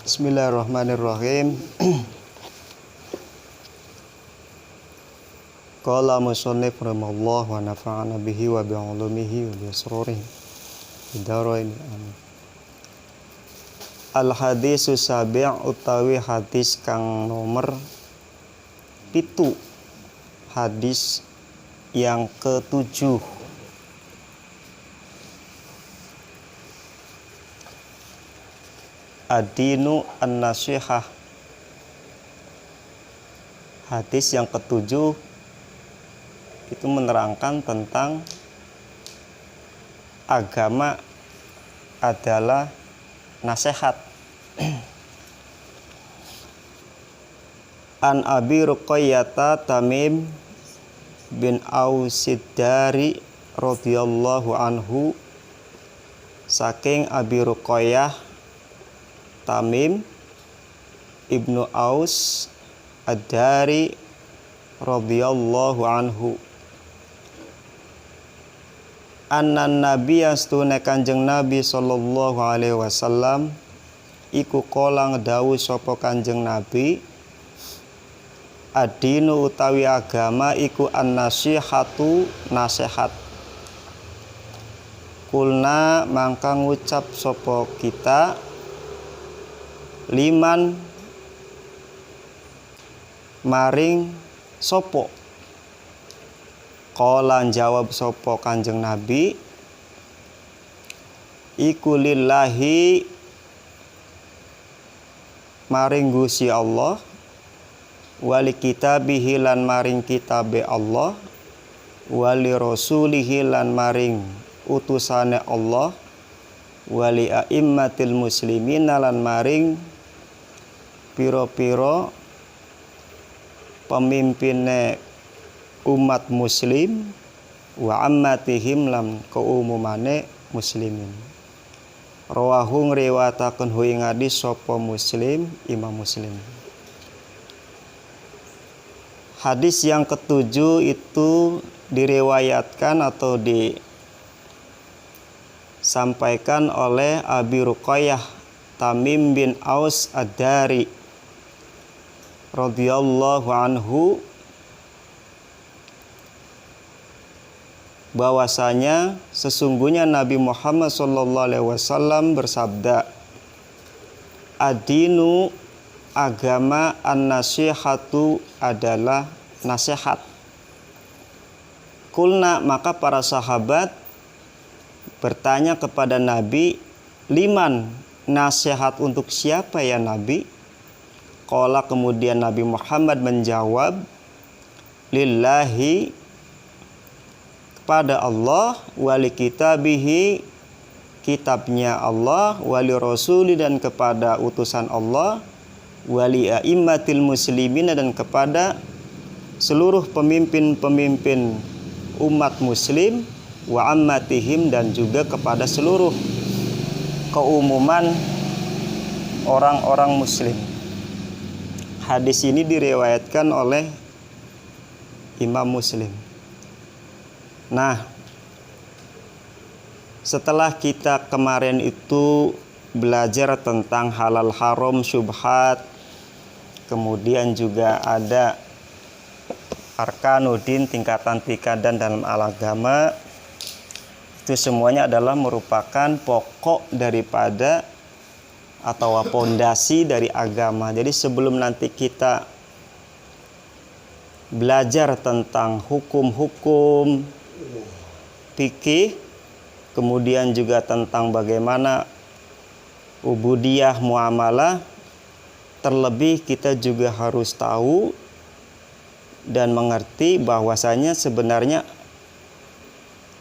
Bismillahirrahmanirrahim. Qala musannif rahimallahu wa nafa'ana bihi wa bi'ulumihi wa bi'asrarihi bidarain amin. Al hadisu sabi' utawi hadis kang nomor 7, hadis yang ke-7. Ad-dinu an-nasihah. Hadis yang ke-7 itu menerangkan tentang agama adalah nasihat. An Abi Ruqayyah Tamim bin Ausidari radhiyallahu anhu, saking Abi Ruqayyah Tamim ibnu Aus ad-Dari radhiyallahu anhu, annan nabiyya astune Kanjeng Nabi sallallahu alaihi wasallam iku kala ngdhawuh sapa Kanjeng Nabi, ad-dinu utawi agama iku an-nasihatu nasihat. Kulna mangka ngucap sapa kita, liman maring sopo. Qala jawab sopo Kanjeng Nabi, iku lillahi maring Gusti Allah, wali kitabihi lan maring kitabe Allah, wali rasulihi lan maring utusane Allah, wali a'immatil muslimin lan maring piro-piro pemimpine umat muslim, wa ammatihim lam keumumane muslimin. Rawahu ngriwayataken hu ing hadis sapa Muslim, Imam Muslim. Hadis yang ke-7 itu diriwayatkan atau disampaikan oleh Abi Ruqayyah Tamim bin Aus ad-Dari radhiyallahu anhu, bahwasanya sesungguhnya Nabi Muhammad sallallahu alaihi wasallam bersabda, ad-dinu agama an-nasihatu adalah nasihat. Kulna maka para sahabat bertanya kepada Nabi, liman nasihat untuk siapa ya Nabi? Qala kemudian Nabi Muhammad menjawab, lillahi kepada Allah, wali kitabihi kitabnya Allah, wali rasuli dan kepada utusan Allah, wali a'immatil muslimin dan kepada seluruh pemimpin-pemimpin umat muslim, wa ammatihim dan juga kepada seluruh keumuman orang-orang muslim. Hadis ini diriwayatkan oleh Imam Muslim. Nah, setelah kita kemarin itu belajar tentang halal haram syubhat, kemudian juga ada arkanuddin, tingkatan-tingkatan dalam agama, itu semuanya adalah merupakan pokok daripada atau pondasi dari agama. Jadi sebelum nanti kita belajar tentang hukum-hukum fikih, kemudian juga tentang bagaimana ubudiyah muamalah, terlebih kita juga harus tahu dan mengerti bahwasanya sebenarnya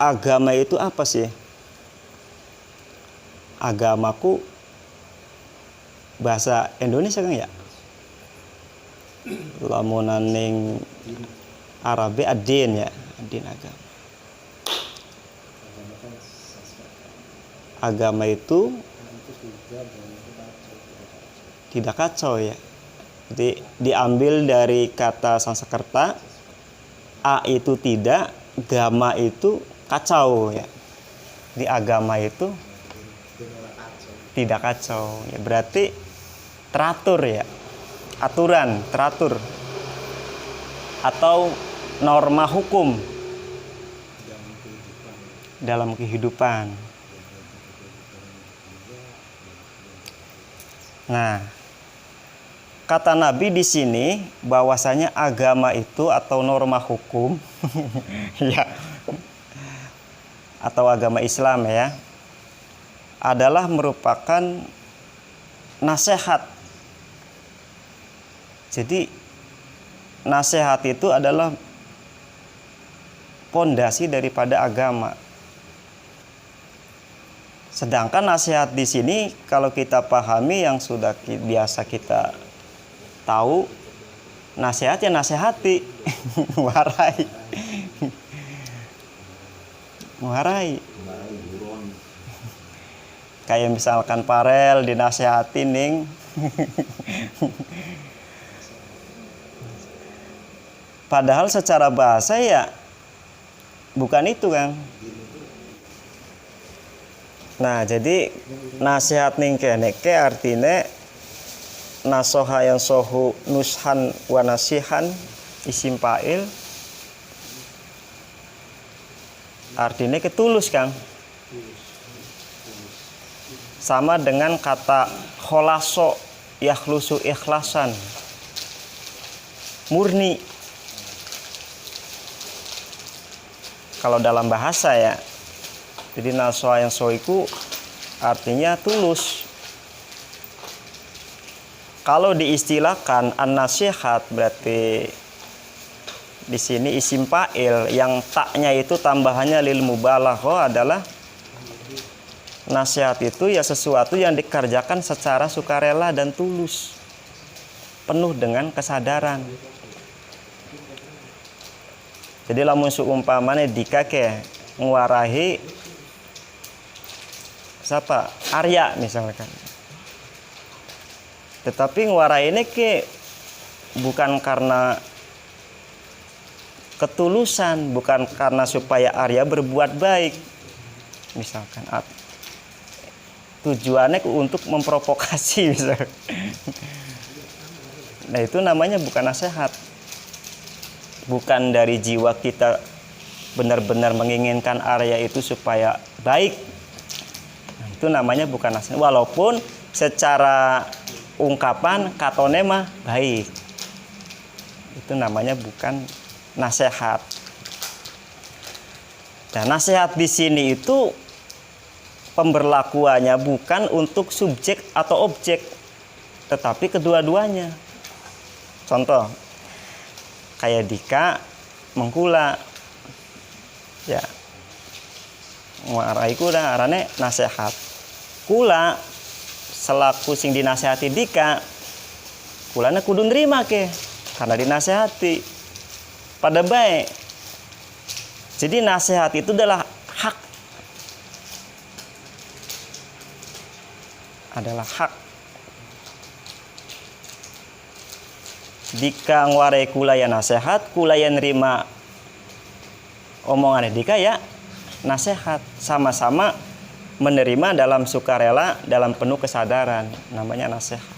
agama itu apa sih? Agamaku bahasa Indonesia kan ya? Lamunan ning Arabi ad-din ya, ad-din agama. Agama itu tidak kacau ya. Jadi diambil dari kata Sanskerta, a itu tidak, gama itu kacau ya. Di agama itu tidak kacau ya, berarti teratur ya, aturan, teratur, atau norma hukum dalam kehidupan. Nah, kata Nabi di sini bahwasanya agama itu atau norma hukum ya, atau agama Islam ya, adalah merupakan nasihat. Jadi nasihat itu adalah pondasi daripada agama. Sedangkan nasihat di sini kalau kita pahami yang sudah biasa kita tahu, nasihat ya nasihati, warai. Warai. Kayak misalkan Parel dinasihatin ning. Padahal secara bahasa ya bukan itu, Kang. Nah, jadi nasihat ning kene ke artinya nasoha yang sohu nushan wa nasihan isim fa'il. Artinya ketulus, Kang. Sama dengan kata kholaso yakhlusu ikhlasan. Murni. Kalau dalam bahasa ya. Jadi nasoha yang soiku artinya tulus. Kalau diistilahkan an-nasihat berarti di sini isim fa'il yang taknya itu tambahannya lil mubalaghah adalah nasihat itu ya sesuatu yang dikerjakan secara sukarela dan tulus. Penuh dengan kesadaran. Jadi lamun seumpamane dikake nguarahi siapa? Arya misalkan. Tetapi nguarahi ini ke bukan karena ketulusan, bukan karena supaya Arya berbuat baik. Misalkan tujuannya untuk memprovokasi misalkan. Nah, itu namanya bukan nasihat. Bukan dari jiwa kita benar-benar menginginkan Arya itu supaya baik. Nah, itu namanya bukan nasihat. Walaupun secara ungkapan katone mah baik. Itu namanya bukan nasihat. Dan nasihat di sini itu pemberlakuannya bukan untuk subjek atau objek, tetapi kedua-duanya. Contoh, kayak Dika mengkula, ya, nguaraiku dah arane nasihat. Kula selaku sing dinasehati Dika, kulana kudu nerima ke, karena dinasehati. Pada baik. Jadi nasihat itu adalah hak. Adalah hak. Dika nguarai kula ya nasihat, kula ya nerima omongan Dika ya nasihat. Sama-sama menerima dalam sukarela, dalam penuh kesadaran. Namanya nasihat.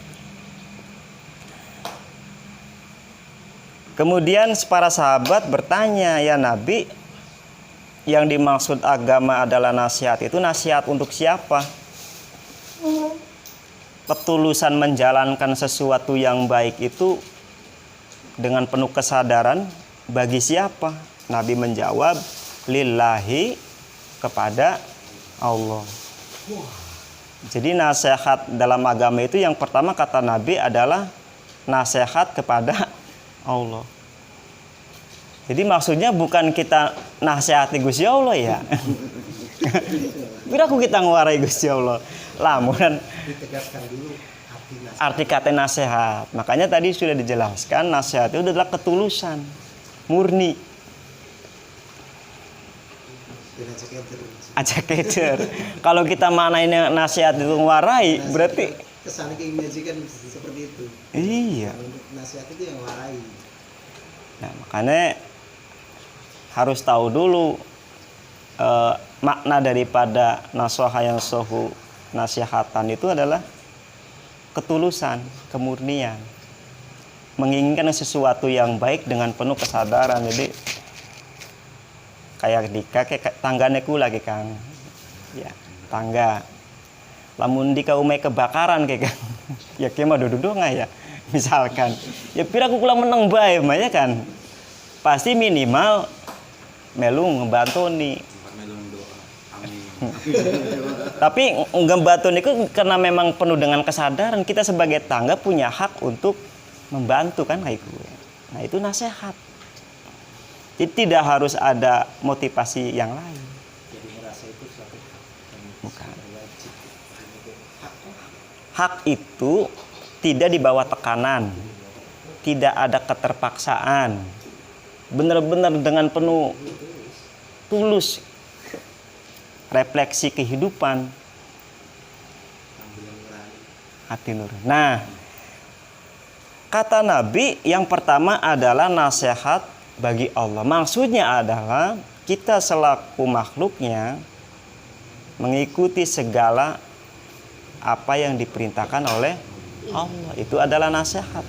Kemudian para sahabat bertanya, ya Nabi, yang dimaksud agama adalah nasihat itu nasihat untuk siapa? Ketulusan menjalankan sesuatu yang baik itu dengan penuh kesadaran bagi siapa? Nabi menjawab, lillahi, kepada Allah. Jadi nasihat dalam agama itu yang pertama kata Nabi adalah nasihat kepada Allah. Jadi maksudnya bukan kita nasihati Gusti Allah ya. Biraku kita nguarai Gusti Allah. Lamun ditegaskan dulu arti kata nasihat. Makanya tadi sudah dijelaskan nasihat itu adalah ketulusan, murni. Aja kecer. Kalau kita manain nasihat itu nguarai, berarti kesannya keimajinkan seperti itu. Iya. Untuk nasihat itu yang warai. Nah, makanya harus tahu dulu makna daripada nasoha yang sohu nasihatan itu adalah ketulusan, kemurnian, menginginkan sesuatu yang baik dengan penuh kesadaran. Jadi kayak kayak tanggane ku lagi Kang, ya tangga. Lamun di umai kebakaran kayak Kang, ya kema duduk nggak ya, misalkan, ya pira aku kurang menang bae, ya kan, pasti minimal melung ngebantu nih. Tapi ngebantu itu karena memang penuh dengan kesadaran, kita sebagai tangga punya hak untuk membantu kan kayak itu. Nah itu nasihat. Jadi tidak harus ada motivasi yang lain. Jadi merasa itu suatu hak. Bukan. Wajib. Hak itu tidak di bawah tekanan, tidak ada keterpaksaan, benar-benar dengan penuh tulus refleksi kehidupan, hati nur. Nah, kata Nabi yang pertama adalah nasihat bagi Allah. Maksudnya adalah kita selaku makhluknya mengikuti segala apa yang diperintahkan oleh Allah. Itu adalah nasihat.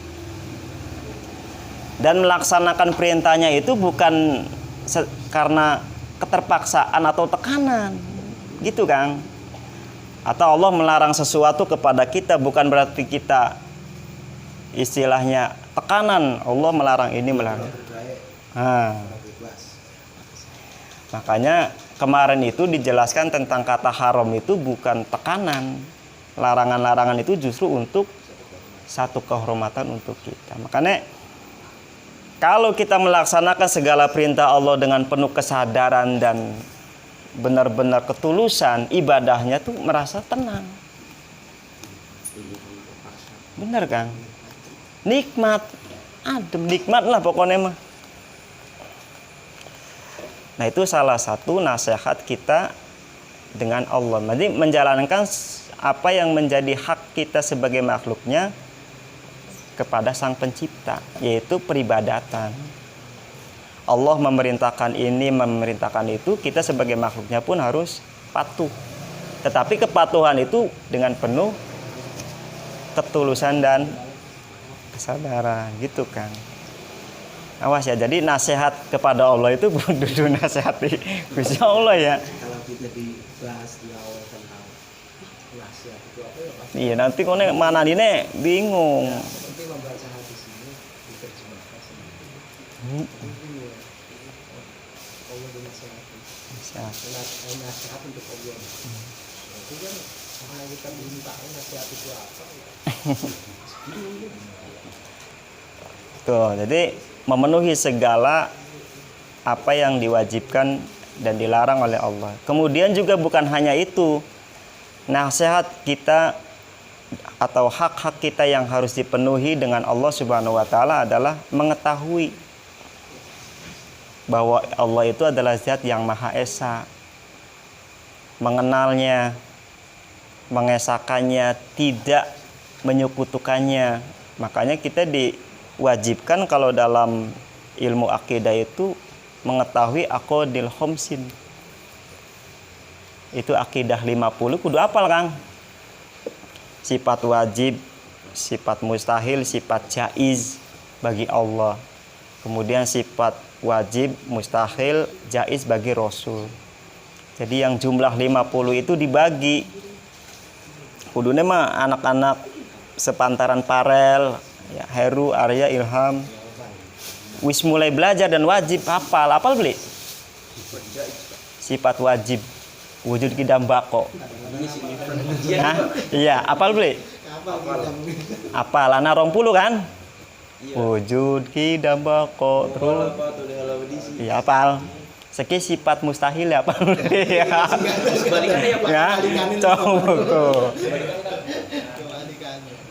Dan melaksanakan perintahnya itu bukan karena keterpaksaan atau tekanan, gitu Kang. Atau Allah melarang sesuatu kepada kita bukan berarti kita istilahnya tekanan. Allah melarang ini, melarang. Nah, makanya kemarin itu dijelaskan tentang kata haram itu bukan tekanan. Larangan-larangan itu justru untuk satu kehormatan untuk kita. Makanya kalau kita melaksanakan segala perintah Allah dengan penuh kesadaran dan benar-benar ketulusan, ibadahnya tuh merasa tenang. Bener Kang? Nikmat, adem, nikmat lah pokoknya mah. Nah itu salah satu nasihat kita dengan Allah. Jadi menjalankan apa yang menjadi hak kita sebagai makhluknya kepada Sang Pencipta, yaitu peribadatan. Allah memerintahkan ini, memerintahkan itu, kita sebagai makhluknya pun harus patuh. Tetapi kepatuhan itu dengan penuh ketulusan dan kesadaran, gitu kan. Awas ya, jadi nasihat kepada Allah itu bukan nasihati Gusti Allah ya. Kalau kita dibahas di awal tentang nasihat itu apa ya pasti. Iya, nanti kone mana ini bingung. Nanti membaca hadis ini diterjemahkan sendiri. Allah dinasihati. Nasihat untuk Allah. Itu kan karena kita belum tahu nasihat itu apa. Tuh, jadi memenuhi segala apa yang diwajibkan dan dilarang oleh Allah. Kemudian juga bukan hanya itu. Nasihat kita atau hak-hak kita yang harus dipenuhi dengan Allah Subhanahu wa taala adalah mengetahui bahwa Allah itu adalah zat yang Maha Esa. Mengenalnya, mengesakannya, tidak menyekutukannya. Makanya kita diwajibkan kalau dalam ilmu akidah itu mengetahui aqdil khamsin. Itu akidah 50 kudu apal Kang. Sifat wajib, sifat mustahil, sifat jaiz bagi Allah. Kemudian sifat wajib, mustahil, jaiz bagi Rasul. Jadi yang jumlah 50 itu dibagi. Kudune mah anak-anak sepantaran Parel, ya, Heru, Arya, Ilham. Wis mulai belajar dan wajib hafal. Apal beli? Sifat wajib. Wujud kidam bako. Nah, iya, apal beli? Apal, ana 20 kan? Wujud kidam bako terus. Iya, apal. Seki sifat mustahil ya, apal beli? Ya, coba tuh.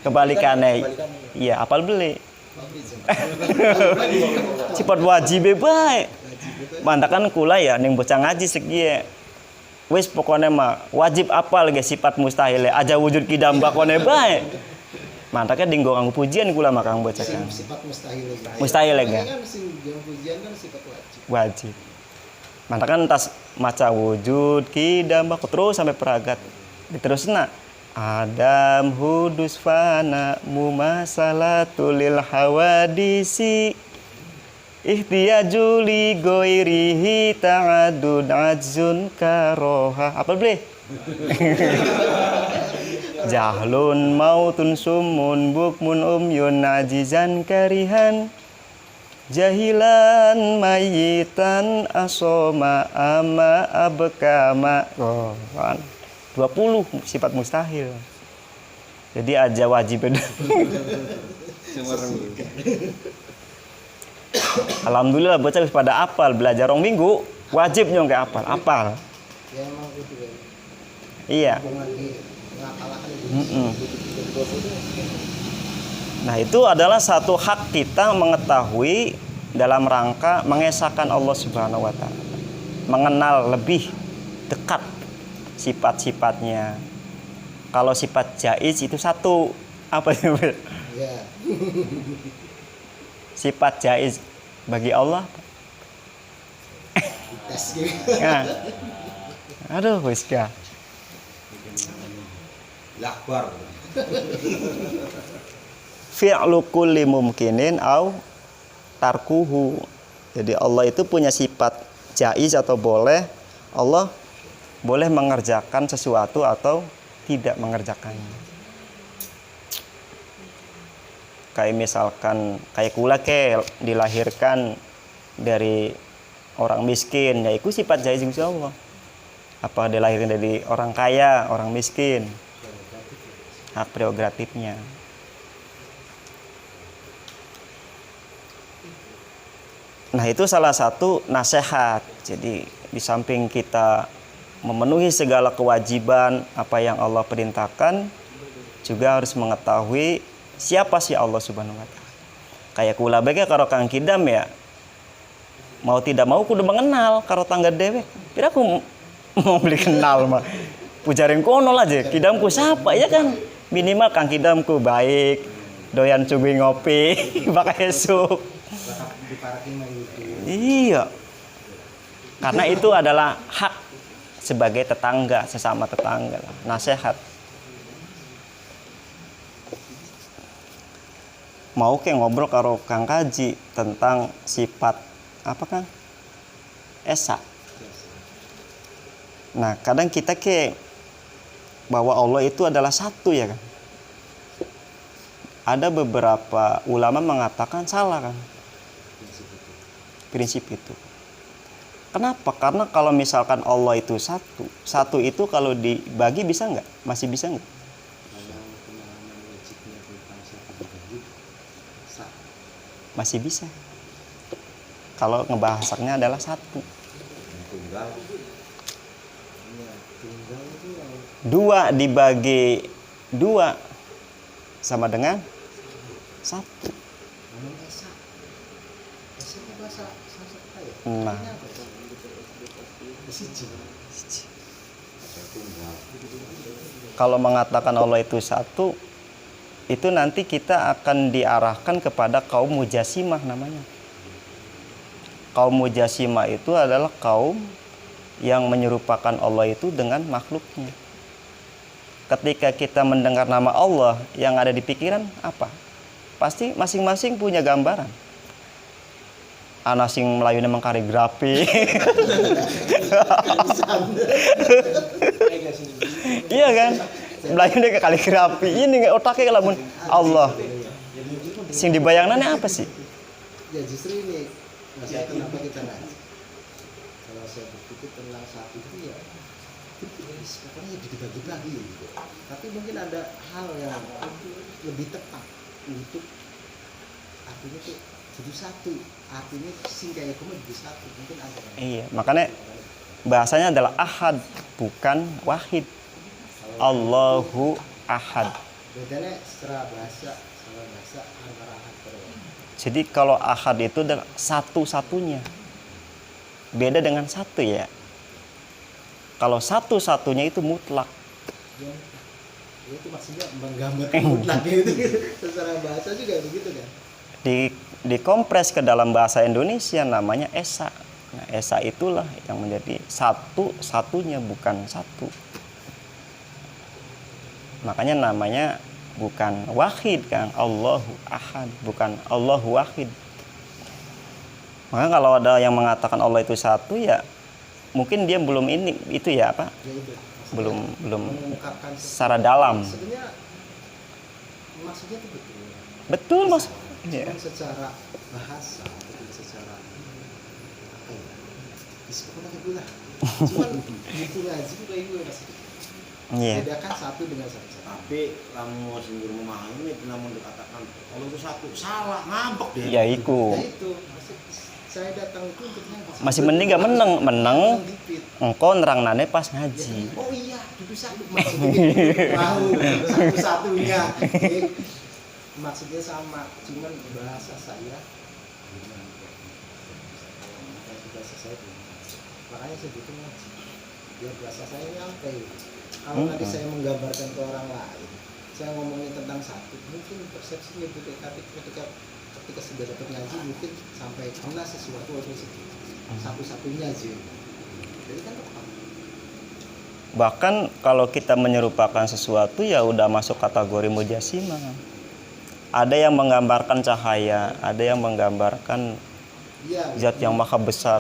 Kebalikannya. Iya, apal beli? Sifat wajib baik. Mantakan kula ya ning bocah ngaji segi. Wis pokoknya mah wajib apal ge sifat mustahil aja wujud kidam bakone bae. Mantaknya dinggo nganggo pujian kula mah Kang bocah kan. Sifat mustahil. Mustahil ya. Kan sing pujian kan sifat wajib. Wajib. Mantakan tas maca wujud kidam bak terus sampai peragat. Diterusna Adam hudus fana mumasalatul lil hawadisi ihtiyaju li goirihi ta'adud ajzun karoha. Apa boleh? Jahlun mautun sumun bukmun umyun ajizan karihan jahilan mayitan asoma ama abkama. 20 sifat mustahil. Jadi aja wajib itu. Alhamdulillah bocah pada apal, belajar rong minggu wajibnya nggak apal. Ya emang gitu ya. Iya. Itu. Nah, itu adalah satu hak kita mengetahui dalam rangka mengesahkan Allah Subhanahu wa taala. Mengenal lebih dekat sifat-sifatnya. Kalau sifat jaiz itu satu, apa ya? Ya. Sifat jaiz bagi Allah. Tes gitu. Nah. Aduh, wis dah. Lakbar. Fi'lu kulli mumkinin au tarkuhu. Jadi Allah itu punya sifat jaiz atau boleh. Allah boleh mengerjakan sesuatu atau tidak mengerjakannya. Kayak misalkan kayak kula dilahirkan dari orang miskin, ya itu sifat jaiz insya Allah. Apa dilahirkan dari orang kaya, orang miskin, hak prerogatifnya. Nah, itu salah satu nasihat. Jadi di samping kita memenuhi segala kewajiban apa yang Allah perintahkan, juga harus mengetahui siapa sih Allah Subhanahu wa taala. Kayak kula bege karo Kang Kidam ya. Mau tidak mau kudu mengenal karo tangga dewek. Kira aku mau beli kenal mah. Pujarin kono aja, Kidamku siapa ya kan? Minimal Kang Kidamku baik, doyan cugui ngopi, pakai sup. Iya. Karena itu adalah hak sebagai tetangga, sesama tetangga, nasihat. Mau ke ngobrol karo Kang Kaji tentang sifat apa Kang? Esa. Nah, kadang kita bahwa Allah itu adalah satu ya kan. Ada beberapa ulama mengatakan salah kan. Prinsip itu. Kenapa? Karena kalau misalkan Allah itu satu itu kalau dibagi bisa nggak? Masih bisa nggak? Masih bisa. Kalau ngebahasanya adalah satu. Dua dibagi dua sama dengan satu. Nah, kalau mengatakan Allah itu satu, itu nanti kita akan diarahkan kepada kaum mujasimah namanya. Kaum mujasimah itu adalah kaum yang menyerupakan Allah itu dengan makhluknya. Ketika kita mendengar nama Allah, yang ada di pikiran apa? Pasti masing-masing punya gambaran. Ana sing melayune mengkaligrafi. Iya kan? Melayune ke kaligrafi. Ini otaknya lamun Allah. Sing dibayangannya apa sih? Ya justru ini masalah kenapa kita ngaji. Kalau saya berpikir tentang satu itu ya pokoknya dibagi-bagi gitu. Tapi mungkin ada hal yang lebih tepat untuk artinya tuh jadi satu. Artinya singkatnya kamu jadi satu mungkin ada. Iya, makanya bahasanya adalah ahad bukan wahid. Allahu ahad. Bedanya secara bahasa antara ahad dan wahid. Jadi kalau ahad itu adalah satu-satunya. Beda dengan satu ya. Kalau satu-satunya itu mutlak. Ya, itu maksudnya menggambarkan mutlaknya itu secara bahasa juga begitu kan. Dikompres ke dalam bahasa Indonesia namanya esa. Nah, esa itulah yang menjadi satu-satunya bukan satu. Makanya namanya bukan wahid kan, Allahu ahad, bukan Allahu wahid. Maka kalau ada yang mengatakan Allah itu satu ya mungkin dia belum ini itu ya apa? Ya itu. Belum Mengungkapkan secara dalam. sebenarnya maksudnya itu betul. Betul Mas. Cuman Ya. secara bahasa atau secara apa ya? Pokoknya gitu lah. Cuman gitu ngaji juga itu Mas. Iya. Bedakan satu dengan satu. Tapi kamu sendiri memahami namun dikatakan kalau itu satu salah ngambek deh. Ya iku. Ya itu. Maksud saya datang itu untuk ngaji. Masih mending gak meneng Dikit. engkau nerangnane pas ngaji. Oh iya, itu satu maksudnya. Tahu satu-satunya. Maksudnya sama, cuman bahasa saya gimana? Bahasa saya gimana? Makanya saya butuh ngaji. Biar bahasa saya nyampe. Kalau nanti saya menggambarkan ke orang lain, saya ngomongin tentang satu, mungkin persepsinya berbeda. Tapi ketika sudah dapat ngaji, mungkin sampai kena sesuatu atau satu-satunya aja. Jadi kan apa? Bahkan kalau kita menyerupakan sesuatu ya udah masuk kategori mujassimah. Ada yang menggambarkan cahaya, ada yang menggambarkan Iya. zat yang maha besar.